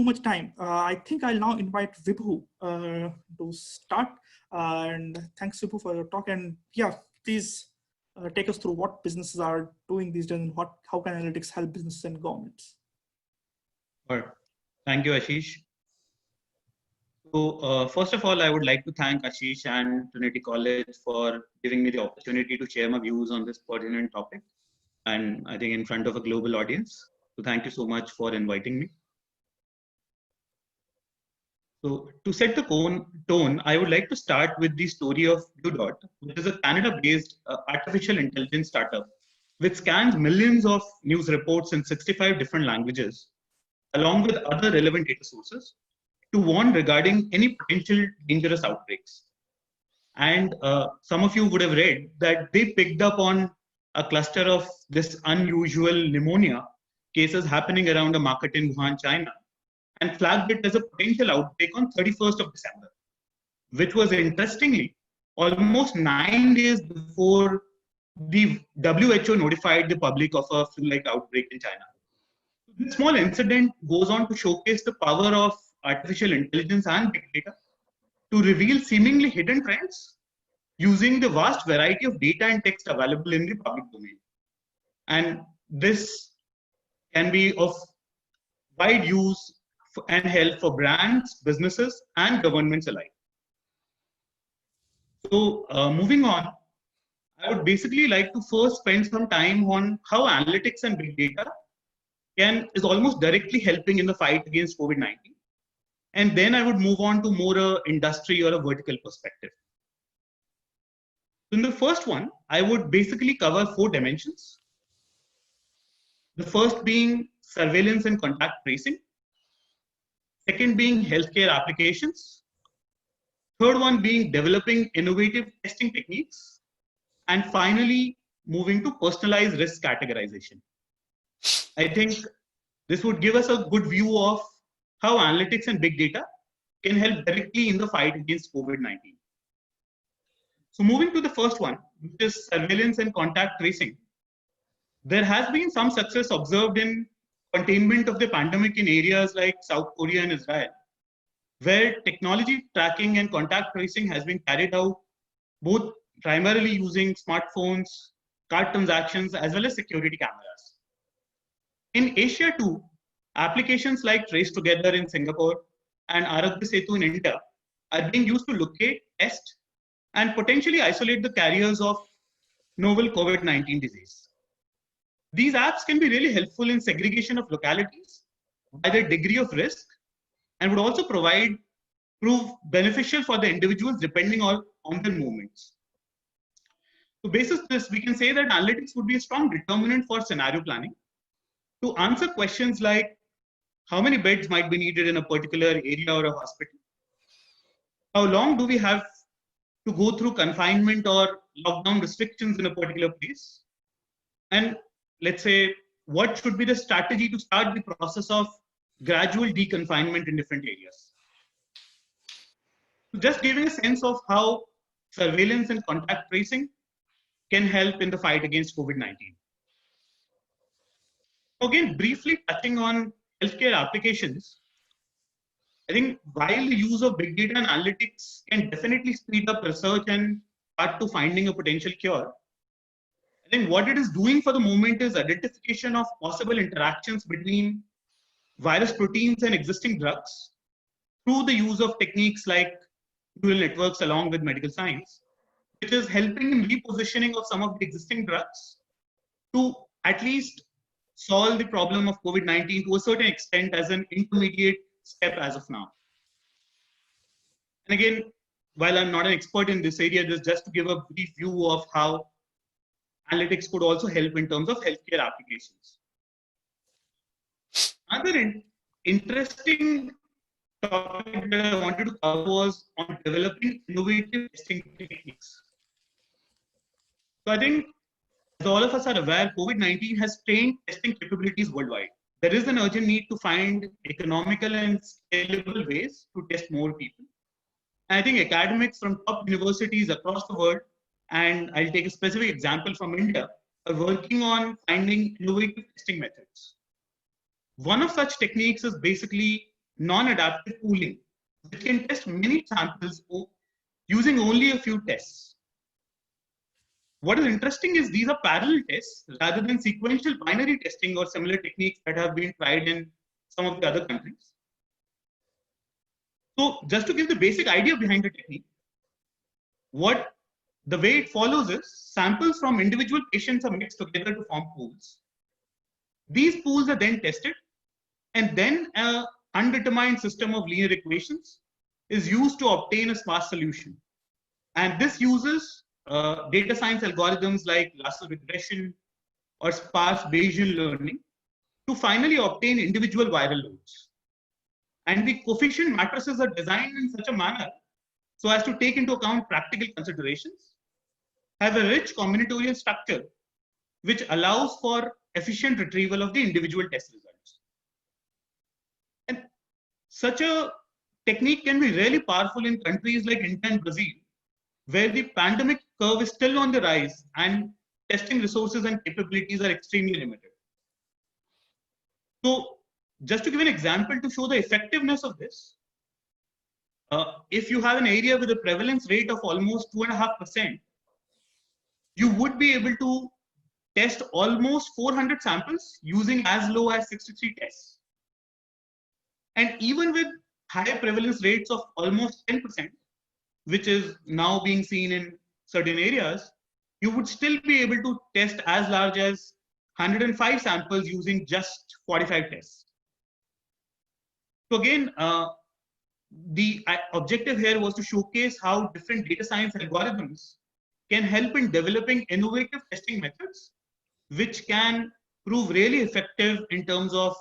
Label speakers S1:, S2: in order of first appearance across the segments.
S1: much time. I think I'll now invite Vibhu to start. And thanks, Vibhu, for your talk. And yeah, please take us through what businesses are doing these days and how can analytics help businesses and governments.
S2: Sure. Thank you, Ashish. So first of all, I would like to thank Ashish and Trinity College for giving me the opportunity to share my views on this pertinent topic, and I think in front of a global audience. So thank you so much for inviting me. So to set the tone, I would like to start with the story of BlueDot, which is a Canada-based artificial intelligence startup, which scans millions of news reports in 65 different languages, along with other relevant data sources, to warn regarding any potential dangerous outbreaks. And some of you would have read that they picked up on a cluster of this unusual pneumonia cases happening around a market in Wuhan, China, and flagged it as a potential outbreak on 31st of December, which was interestingly almost 9 days before the WHO notified the public of a flu-like outbreak in China. This small incident goes on to showcase the power of artificial intelligence and big data to reveal seemingly hidden trends using the vast variety of data and text available in the public domain. And this can be of wide use and help for brands, businesses, and governments alike. So moving on, I would basically like to first spend some time on how analytics and big data is almost directly helping in the fight against COVID-19. And then I would move on to more a industry or a vertical perspective. In the first one, I would basically cover 4 dimensions. The first being surveillance and contact tracing. Second being healthcare applications. Third one being developing innovative testing techniques. And finally, moving to personalized risk categorization. I think this would give us a good view of how analytics and big data can help directly in the fight against COVID-19. So moving to the first one, which is surveillance and contact tracing, there has been some success observed in containment of the pandemic in areas like South Korea and Israel, where technology tracking and contact tracing has been carried out both primarily using smartphones, card transactions, as well as security cameras. In Asia too, applications like Trace Together in Singapore and Arogya Setu in India are being used to locate, test, and potentially isolate the carriers of novel COVID-19 disease. These apps can be really helpful in segregation of localities by their degree of risk and would also prove beneficial for the individuals depending on their movements. So basis this, we can say that analytics would be a strong determinant for scenario planning to answer questions like how many beds might be needed in a particular area or a hospital? How long do we have to go through confinement or lockdown restrictions in a particular place? And let's say, what should be the strategy to start the process of gradual deconfinement in different areas? Just giving a sense of how surveillance and contact tracing can help in the fight against COVID-19. Again, briefly touching on healthcare applications, I think while the use of big data and analytics can definitely speed up research and start to finding a potential cure, I think what it is doing for the moment is identification of possible interactions between virus proteins and existing drugs through the use of techniques like neural networks along with medical science, which is helping in repositioning of some of the existing drugs to at least solve the problem of COVID-19 to a certain extent as an intermediate step as of now. And again, while I'm not an expert in this area, just to give a brief view of how analytics could also help in terms of healthcare applications. Another interesting topic that I wanted to cover was on developing innovative testing techniques. So I think, as all of us are aware, COVID-19 has strained testing capabilities worldwide. There is an urgent need to find economical and scalable ways to test more people. And I think academics from top universities across the world, and I'll take a specific example from India, are working on finding innovative testing methods. One of such techniques is basically non-adaptive pooling, which can test many samples using only a few tests. What is interesting is these are parallel tests rather than sequential binary testing or similar techniques that have been tried in some of the other countries. So just to give the basic idea behind the technique, the way it follows is samples from individual patients are mixed together to form pools. These pools are then tested, and then an undetermined system of linear equations is used to obtain a sparse solution. And this uses data science algorithms like Lasso regression or sparse Bayesian learning to finally obtain individual viral loads. And the coefficient matrices are designed in such a manner so as to take into account practical considerations, have a rich combinatorial structure, which allows for efficient retrieval of the individual test results. And such a technique can be really powerful in countries like India and Brazil, where the pandemic curve is still on the rise and testing resources and capabilities are extremely limited. So just to give an example to show the effectiveness of this, if you have an area with a prevalence rate of almost 2.5%, you would be able to test almost 400 samples using as low as 63 tests. And even with high prevalence rates of almost 10%, which is now being seen in certain areas, you would still be able to test as large as 105 samples using just 45 tests. So again, the objective here was to showcase how different data science algorithms can help in developing innovative testing methods, which can prove really effective in terms of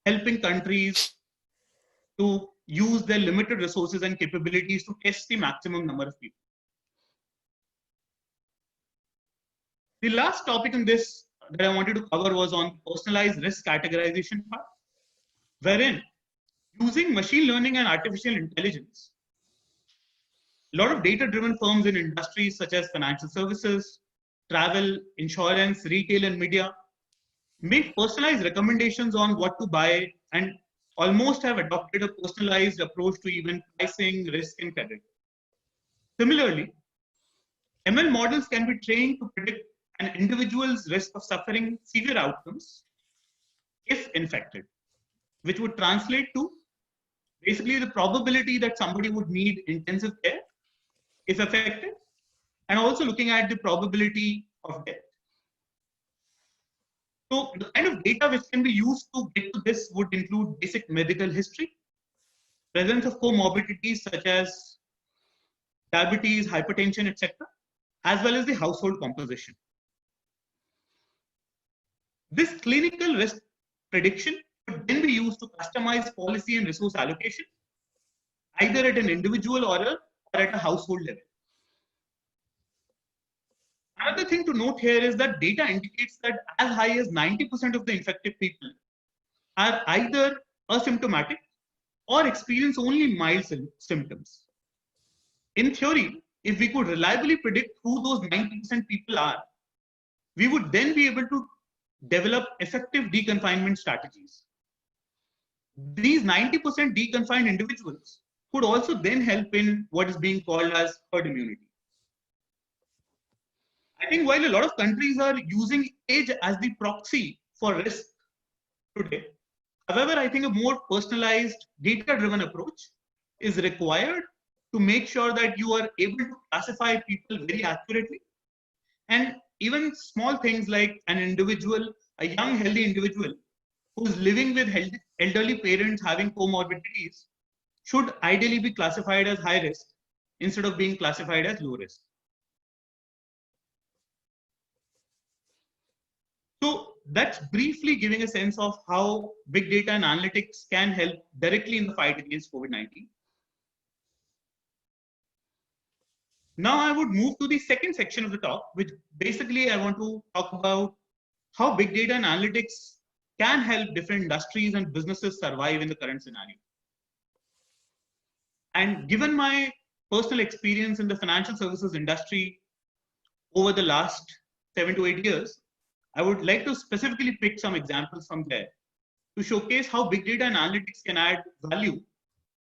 S2: helping countries to use their limited resources and capabilities to test the maximum number of people. The last topic in this that I wanted to cover was on personalized risk categorization part, wherein using machine learning and artificial intelligence, a lot of data-driven firms in industries such as financial services, travel, insurance, retail, and media make personalized recommendations on what to buy and almost have adopted a personalized approach to even pricing, risk, and credit. Similarly, ML models can be trained to predict an individual's risk of suffering severe outcomes if infected, which would translate to basically the probability that somebody would need intensive care if affected, and also looking at the probability of death. So the kind of data which can be used to get to this would include basic medical history, presence of comorbidities such as diabetes, hypertension, etc., as well as the household composition. This clinical risk prediction could then be used to customize policy and resource allocation, either at an individual or at a household level. Another thing to note here is that data indicates that as high as 90% of the infected people are either asymptomatic or experience only mild symptoms. In theory, if we could reliably predict who those 90% people are, we would then be able to develop effective deconfinement strategies. These 90% deconfined individuals could also then help in what is being called as herd immunity. I think while a lot of countries are using age as the proxy for risk today, however, I think a more personalized, data-driven approach is required to make sure that you are able to classify people very accurately. And even small things like an individual, a young, healthy individual who's living with elderly parents having comorbidities should ideally be classified as high risk instead of being classified as low risk. So that's briefly giving a sense of how big data and analytics can help directly in the fight against COVID-19. Now I would move to the second section of the talk, which basically I want to talk about how big data and analytics can help different industries and businesses survive in the current scenario. And given my personal experience in the financial services industry over the last 7 to 8 years, I would like to specifically pick some examples from there to showcase how big data and analytics can add value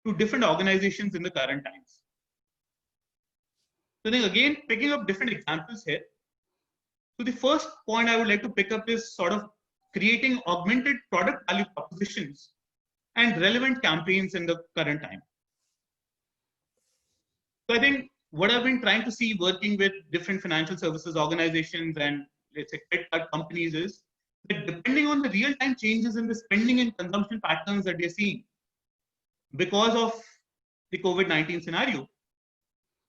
S2: to different organizations in the current times. So then again, picking up different examples here. So the first point I would like to pick up is sort of creating augmented product value propositions and relevant campaigns in the current time. So I think what I've been trying to see working with different financial services organizations and let's say credit card companies is that depending on the real-time changes in the spending and consumption patterns that they're seeing because of the COVID-19 scenario,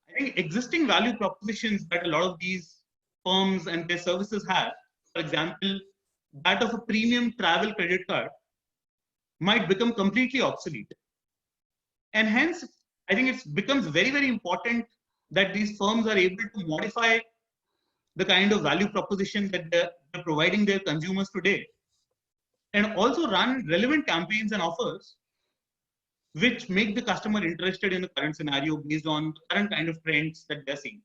S2: I think existing value propositions that a lot of these firms and their services have, for example, that of a premium travel credit card, might become completely obsolete. And hence, I think it becomes very, very important that these firms are able to modify the kind of value proposition that they're providing their consumers today, and also run relevant campaigns and offers which make the customer interested in the current scenario based on the current kind of trends that they're seeing.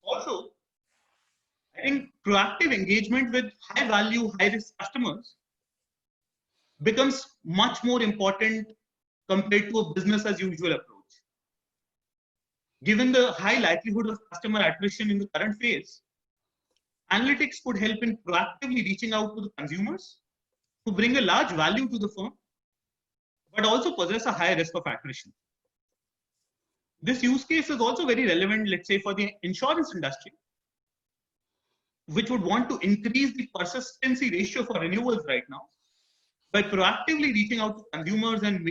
S2: Also, I think proactive engagement with high value, high risk customers becomes much more important compared to a business as usual approach. Given the high likelihood of customer attrition in the current phase, analytics could help in proactively reaching out to the consumers to bring a large value to the firm, but also possess a high risk of attrition. This use case is also very relevant, let's say, for the insurance industry, which would want to increase the persistency ratio for renewals right now by proactively reaching out to consumers and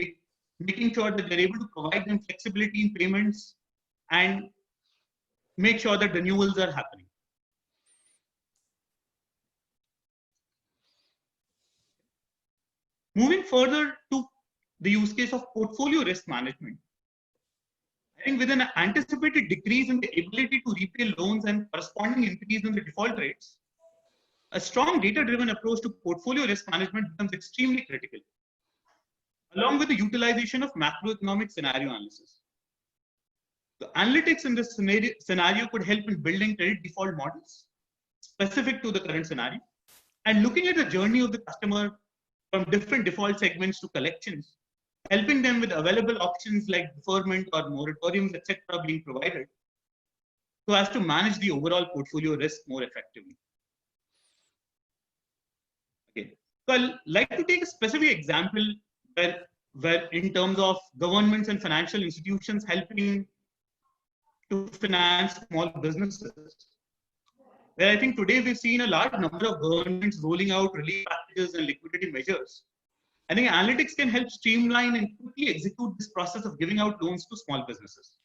S2: making sure that they're able to provide them flexibility in payments and make sure that renewals are happening. Moving further to the use case of portfolio risk management, I think with an anticipated decrease in the ability to repay loans and corresponding increase in the default rates, a strong data-driven approach to portfolio risk management becomes extremely critical, along with the utilization of macroeconomic scenario analysis. The analytics in this scenario could help in building credit default models specific to the current scenario and looking at the journey of the customer from different default segments to collections, helping them with available options like deferment or moratoriums, etc., being provided so as to manage the overall portfolio risk more effectively. Okay, so I'd like to take a specific example where in terms of governments and financial institutions helping to finance small businesses, where I think today we've seen a large number of governments rolling out relief packages and liquidity measures. I think analytics can help streamline and quickly execute this process of giving out loans to small businesses.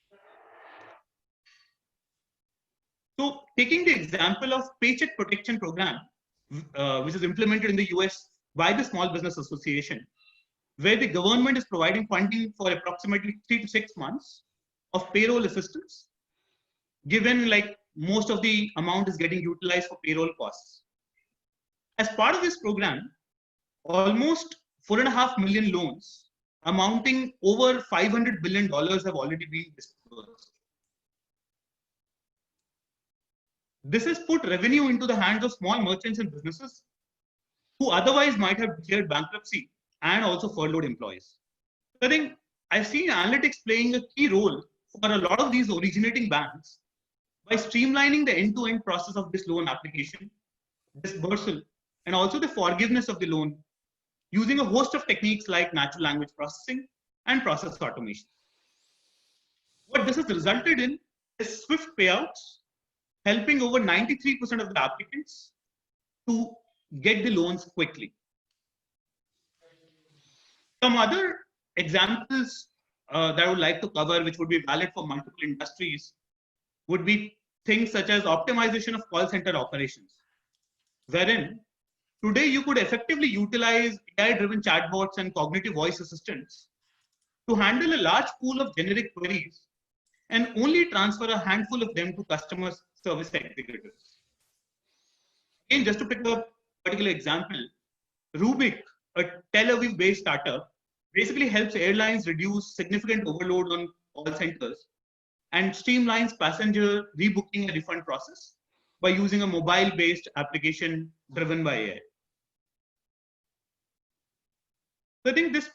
S2: So taking the example of Paycheck Protection Program, which is implemented in the US by the Small Business Association, where the government is providing funding for approximately 3 to 6 months of payroll assistance, given like most of the amount is getting utilized for payroll costs. As part of this program, almost 4.5 million loans amounting over $500 billion have already been disbursed. This has put revenue into the hands of small merchants and businesses who otherwise might have declared bankruptcy and also furloughed employees. So I think I've seen analytics playing a key role for a lot of these originating banks by streamlining the end-to-end process of this loan application, disbursal, and also the forgiveness of the loan using a host of techniques like natural language processing and process automation. What this has resulted in is swift payouts, helping over 93% of the applicants to get the loans quickly. Some other examples that I would like to cover, which would be valid for multiple industries, would be things such as optimization of call center operations, wherein today you could effectively utilize AI-driven chatbots and cognitive voice assistants to handle a large pool of generic queries and only transfer a handful of them to customer service executives. Again, just to pick up a particular example, Rubik, a Tel Aviv-based startup, basically helps airlines reduce significant overload on call centers and streamlines passenger rebooking and refund process by using a mobile-based application driven by AI. So I think this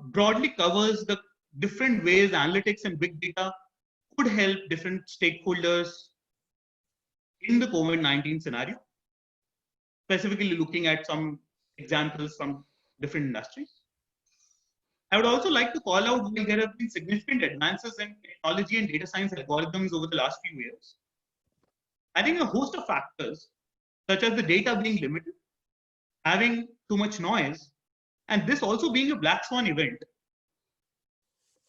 S2: broadly covers the different ways analytics and big data could help different stakeholders in the COVID-19 scenario, specifically looking at some examples from different industries. I would also like to call out while there have been significant advances in technology and data science algorithms over the last few years. I think a host of factors, such as the data being limited, having too much noise, and this also being a black swan event.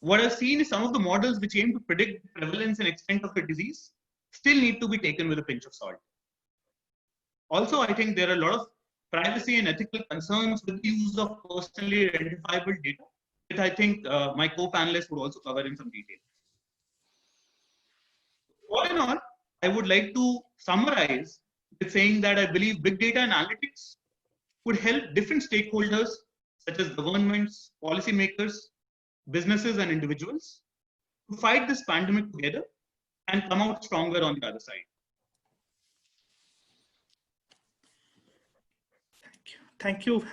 S2: What I've seen is some of the models which aim to predict the prevalence and extent of the disease still need to be taken with a pinch of salt. Also, I think there are a lot of privacy and ethical concerns with the use of personally identifiable data, which I think my co-panelists would also cover in some detail. All in all, I would like to summarize with saying that I believe big data and analytics would help different stakeholders, such as governments, policymakers, businesses, and individuals, to fight this pandemic together and come out stronger on the other side.
S1: Thank you.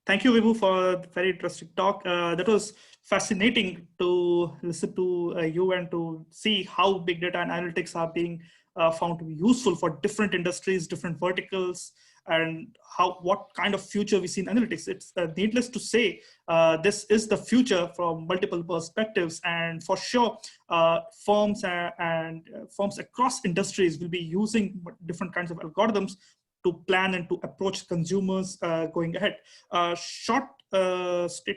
S1: Thank you, Vibhu, for a very interesting talk. That was fascinating to listen to you and to see how big data and analytics are being found to be useful for different industries, different verticals, and what kind of future we see in analytics. It's needless to say, this is the future from multiple perspectives, and for sure, firms across industries will be using different kinds of algorithms to plan and to approach consumers going ahead. Short statement.